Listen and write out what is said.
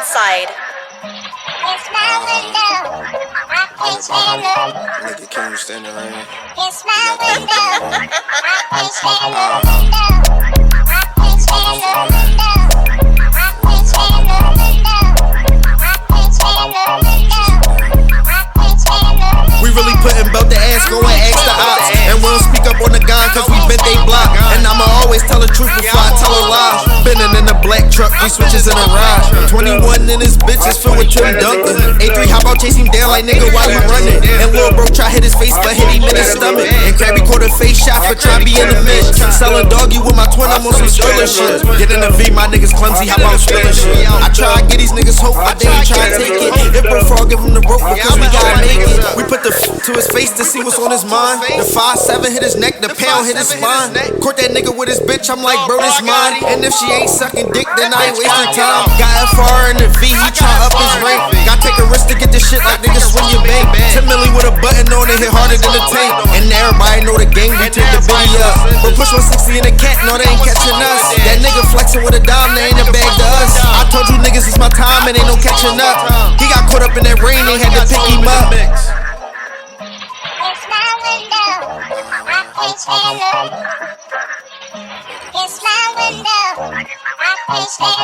outside. It's my window. I can't stand it. Nigga, can you stand around? It's my window. I can't stand the window. I can't stand the window. I can't stand the window. I can't stand the window. I can't stand the window. We really putting belt the ass, go and ask the ops. And we don't speak up on the gun cause we bent they block. And I'ma always tell the truth before I tell a lie. Bending in the black truck, 3 switches in a ride. 21 in his bitches filled with Tim Duncan. A3 hop out, chase him down like nigga, why you running? And Lil Bro try hit his face, but hit him in his stomach. And Krabby caught a face shot for try be in the mix. Selling doggy with my twin, I'm on some Skrilla shit. Get in the V, my niggas clumsy, hop out spilling shit. I try to get these niggas hope, but they ain't try to take it. If before I give him the rope because we gotta make it. We put the to his face to see what's on his mind. The 5'7" hit his neck, the pound hit his spine. Caught that nigga with his bitch, I'm like, bro, this mine. And if she ain't sucking dick, then I ain't wasting time. Got FR in the V, he try up his rank. Gotta take a risk to get this shit like niggas swing your bank. 10 milli with a button on it, hit harder than the tank. And everybody know the gang, we take the bitty up. But push 160 in the cat, no, they ain't catching us. That nigga flexing with a dime, they ain't a bag to us. I told you niggas it's my time and ain't no catching up. He got caught up in that rain, they had to pick him up. It's my window. I can't stand it. It's my window. I can't stand it.